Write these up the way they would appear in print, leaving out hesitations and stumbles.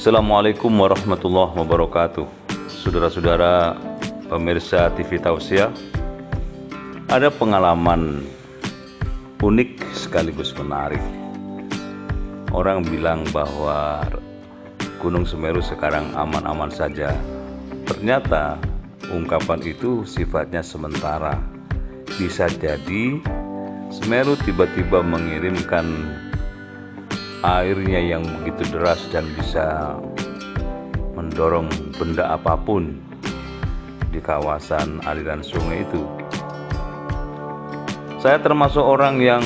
Assalamualaikum warahmatullahi wabarakatuh. Saudara-saudara pemirsa TV Tausiah, ada pengalaman unik sekaligus menarik. Orang bilang bahwa Gunung Semeru sekarang aman-aman saja. Ternyata ungkapan itu sifatnya sementara. Bisa jadi Semeru tiba-tiba mengirimkan airnya yang begitu deras dan bisa mendorong benda apapun di kawasan aliran sungai itu. Saya termasuk orang yang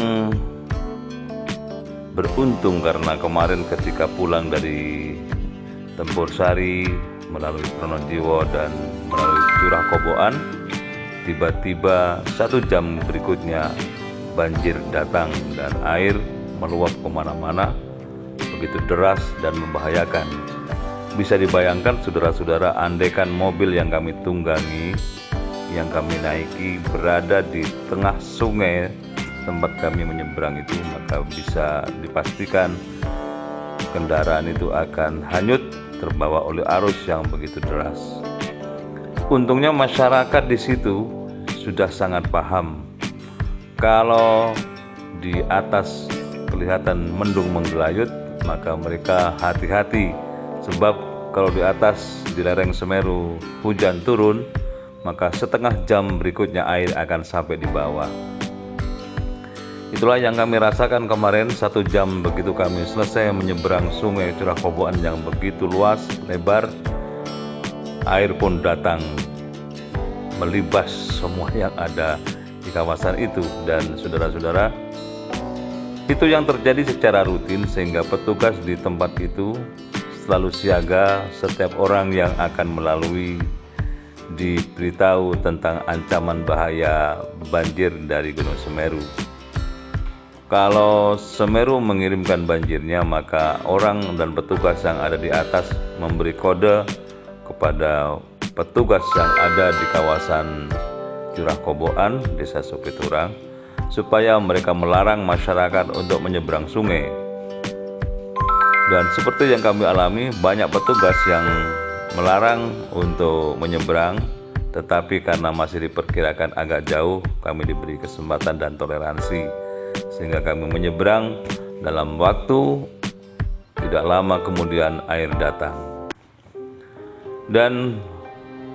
beruntung karena kemarin ketika pulang dari Tempur Sari melalui Pronojiwo dan melalui Curah Koboan, tiba-tiba 1 jam berikutnya banjir datang dan air meluap kemana-mana begitu deras dan membahayakan. Bisa dibayangkan saudara-saudara, andaikan mobil yang kami tunggangi, yang kami naiki berada di tengah sungai tempat kami menyeberang itu, maka bisa dipastikan kendaraan itu akan hanyut terbawa oleh arus yang begitu deras. Untungnya masyarakat di situ sudah sangat paham kalau di atas kelihatan mendung menggelayut, maka mereka hati-hati, sebab kalau di atas di lereng Semeru hujan turun, maka setengah jam berikutnya air akan sampai di bawah. Itulah yang kami rasakan kemarin 1 jam begitu kami selesai menyeberang sungai Curah Koboan yang begitu luas, lebar. Air pun datang melibas semua yang ada di kawasan itu. Dan saudara-saudara, itu yang terjadi secara rutin sehingga petugas di tempat itu selalu siaga. Setiap orang yang akan melalui diberitahu tentang ancaman bahaya banjir dari Gunung Semeru. Kalau Semeru mengirimkan banjirnya, maka orang dan petugas yang ada di atas memberi kode kepada petugas yang ada di kawasan Curah Koboan, Desa Supiturang, supaya mereka melarang masyarakat untuk menyeberang sungai. Dan seperti yang kami alami, banyak petugas yang melarang untuk menyeberang, tetapi karena masih diperkirakan agak jauh, kami diberi kesempatan dan toleransi sehingga kami menyeberang. Dalam waktu tidak lama kemudian air datang. Dan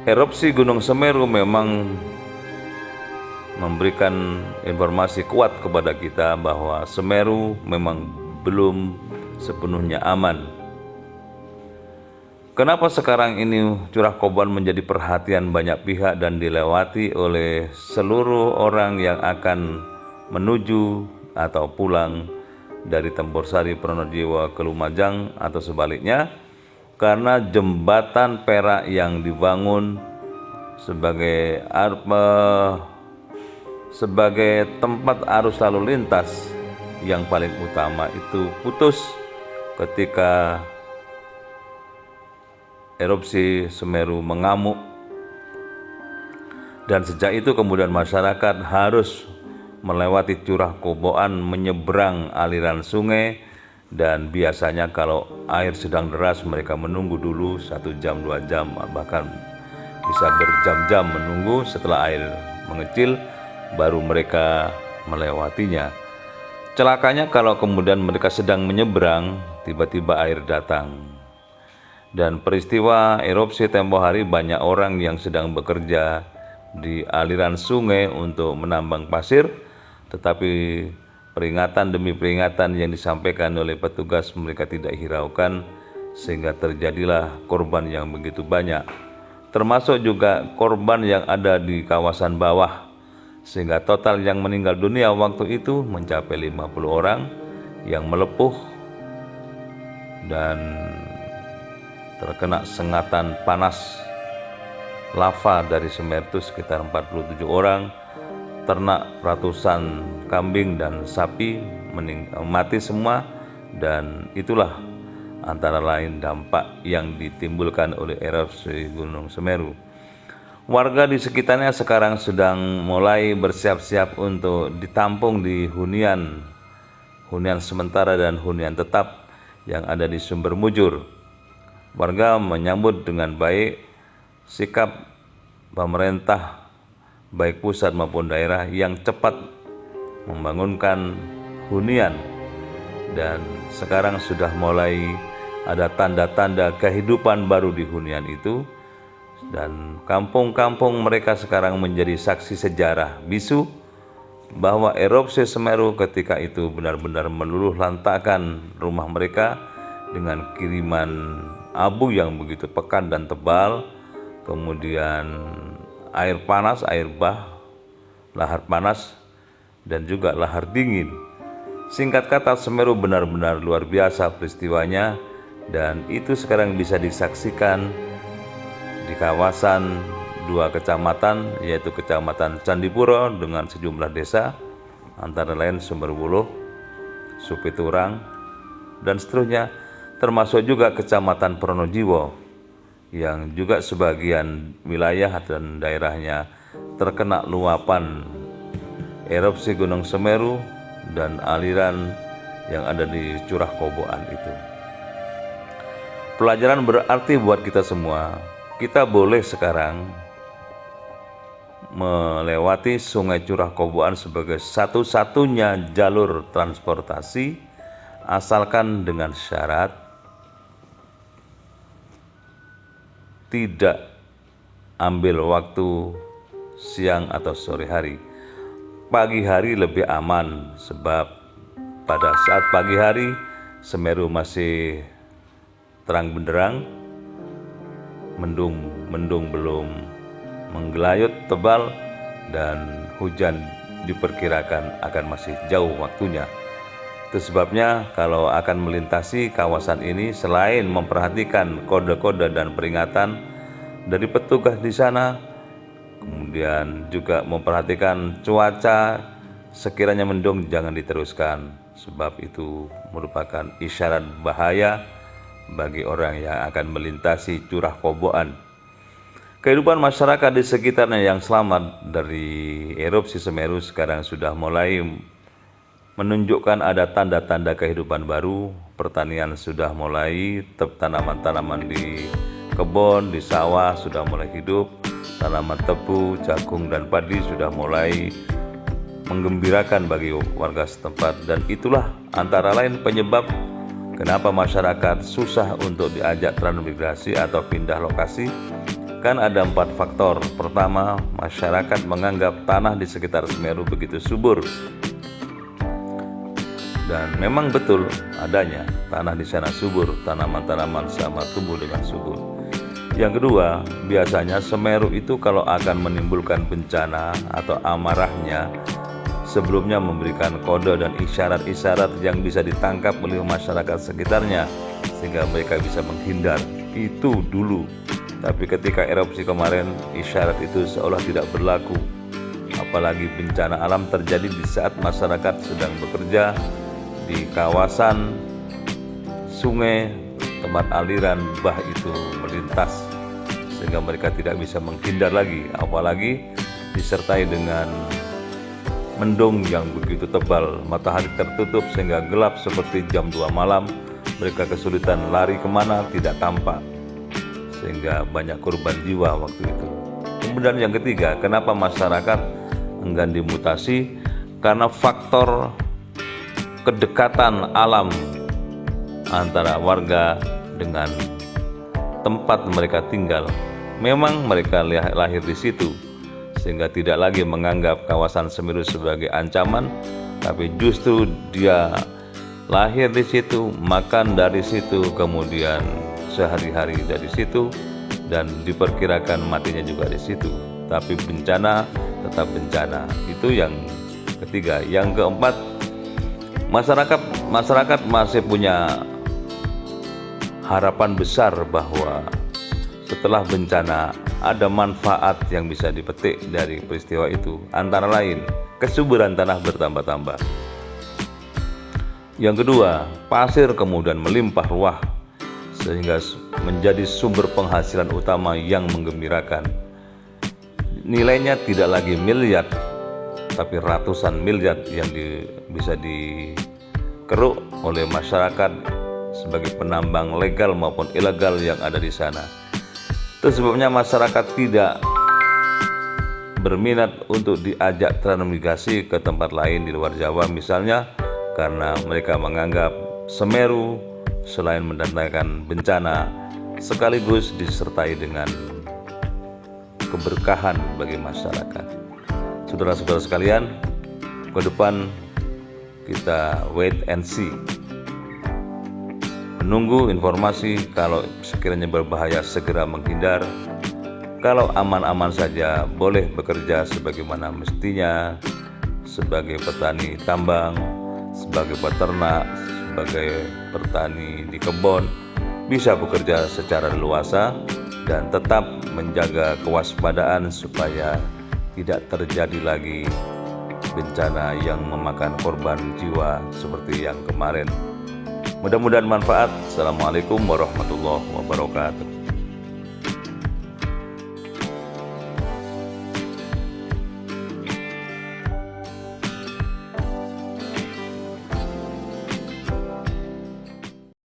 erupsi Gunung Semeru memang memberikan informasi kuat kepada kita bahwa Semeru memang belum sepenuhnya aman. Kenapa sekarang ini Curah Koboan menjadi perhatian banyak pihak dan dilewati oleh seluruh orang yang akan menuju atau pulang dari Tempur Sari, Pronojiwo ke Lumajang atau sebaliknya? Karena jembatan perak yang dibangun sebagai tempat arus lalu lintas yang paling utama itu putus ketika erupsi Semeru mengamuk. Dan sejak itu kemudian masyarakat harus melewati Curah Koboan menyeberang aliran sungai, dan biasanya kalau air sedang deras mereka menunggu dulu 1 jam 2 jam, bahkan bisa berjam-jam menunggu. Setelah air mengecil baru mereka melewatinya. Celakanya kalau kemudian mereka sedang menyeberang, tiba-tiba air datang. Dan peristiwa erupsi tempo hari, banyak orang yang sedang bekerja di aliran sungai untuk menambang pasir, tetapi peringatan demi peringatan yang disampaikan oleh petugas mereka tidak hiraukan, sehingga terjadilah korban yang begitu banyak. Termasuk juga korban yang ada di kawasan bawah, sehingga total yang meninggal dunia waktu itu mencapai 50 orang yang melepuh dan terkena sengatan panas lava dari Semeru itu sekitar 47 orang. Ternak ratusan kambing dan sapi mati semua. Dan itulah antara lain dampak yang ditimbulkan oleh erupsi Gunung Semeru. Warga di sekitarnya sekarang sedang mulai bersiap-siap untuk ditampung di hunian sementara dan hunian tetap yang ada di Sumber Mujur. warga menyambut dengan baik sikap pemerintah baik pusat maupun daerah yang cepat membangunkan hunian, dan sekarang sudah mulai ada tanda-tanda kehidupan baru di hunian itu, dan kampung-kampung mereka sekarang menjadi saksi sejarah bisu bahwa erupsi Semeru ketika itu benar-benar meluluh lantakkan rumah mereka dengan kiriman abu yang begitu pekat dan tebal, kemudian air panas, air bah, lahar panas, dan juga lahar dingin. Singkat kata, Semeru benar-benar luar biasa peristiwanya, dan itu sekarang bisa disaksikan di kawasan 2 kecamatan, yaitu Kecamatan Candipuro dengan sejumlah desa, antara lain Sumberwuluh, Supiturang, dan seterusnya, termasuk juga Kecamatan Pronojiwo, yang juga sebagian wilayah dan daerahnya terkena luapan erupsi Gunung Semeru dan aliran yang ada di Curah Koboan itu. Pelajaran berarti buat kita semua. Kita boleh sekarang melewati Sungai Curah Koboan sebagai satu-satunya jalur transportasi, asalkan dengan syarat tidak ambil waktu siang atau sore hari. Pagi hari lebih aman, sebab pada saat pagi hari Semeru masih terang benderang, mendung belum menggelayut tebal, dan hujan diperkirakan akan masih jauh waktunya. Itu sebabnya kalau akan melintasi kawasan ini, selain memperhatikan kode-kode dan peringatan dari petugas di sana, kemudian juga memperhatikan cuaca, sekiranya mendung jangan diteruskan, sebab itu merupakan isyarat bahaya bagi orang yang akan melintasi Curah Koboan. Kehidupan masyarakat di sekitarnya yang selamat dari erupsi Semeru sekarang sudah mulai menunjukkan ada tanda-tanda kehidupan baru. Pertanian sudah mulai, tanaman-tanaman di kebun, di sawah sudah mulai hidup, tanaman tebu, jagung, dan padi sudah mulai menggembirakan bagi warga setempat, dan itulah antara lain penyebab kenapa masyarakat susah untuk diajak transmigrasi atau pindah lokasi. Kan ada 4 faktor. Pertama, masyarakat menganggap tanah di sekitar Semeru begitu subur, dan memang betul adanya tanah di sana subur, tanaman-tanaman sama tumbuh dengan subur. Yang kedua, biasanya Semeru itu kalau akan menimbulkan bencana atau amarahnya, sebelumnya memberikan kode dan isyarat-isyarat yang bisa ditangkap oleh masyarakat sekitarnya sehingga mereka bisa menghindar. Itu dulu. Tapi ketika erupsi kemarin, isyarat itu seolah tidak berlaku. Apalagi bencana alam terjadi di saat masyarakat sedang bekerja di kawasan sungai tempat aliran bah itu melintas, sehingga mereka tidak bisa menghindar lagi, apalagi disertai dengan mendung yang begitu tebal, matahari tertutup sehingga gelap seperti jam 2 malam, mereka kesulitan lari kemana tidak tampak, sehingga banyak korban jiwa waktu itu. Kemudian yang ketiga, kenapa masyarakat enggan dimutasi? Karena faktor kedekatan alam antara warga dengan tempat mereka tinggal. Memang mereka lahir di situ, sehingga tidak lagi menganggap kawasan Semeru sebagai ancaman, tapi justru dia lahir di situ, makan dari situ, kemudian sehari-hari dari situ, dan diperkirakan matinya juga di situ. Tapi bencana tetap bencana. Itu yang ketiga. Yang keempat, masyarakat masih punya harapan besar bahwa setelah bencana ada manfaat yang bisa dipetik dari peristiwa itu, antara lain kesuburan tanah bertambah-tambah. Yang kedua, pasir kemudian melimpah ruah sehingga menjadi sumber penghasilan utama yang menggembirakan. Nilainya tidak lagi miliar, tapi ratusan miliar yang bisa dikeruk oleh masyarakat sebagai penambang legal maupun ilegal yang ada di sana. Itu sebabnya masyarakat tidak berminat untuk diajak transmigrasi ke tempat lain di luar Jawa, misalnya karena mereka menganggap Semeru selain mendatangkan bencana sekaligus disertai dengan keberkahan bagi masyarakat. Saudara-saudara sekalian, ke depan kita wait and see, menunggu informasi. Kalau sekiranya berbahaya segera menghindar, kalau aman-aman saja boleh bekerja sebagaimana mestinya, sebagai petani tambang, sebagai peternak, sebagai petani di kebun, bisa bekerja secara leluasa dan tetap menjaga kewaspadaan supaya tidak terjadi lagi bencana yang memakan korban jiwa seperti yang kemarin. Mudah-mudahan manfaat. Assalamualaikum warahmatullahi wabarakatuh.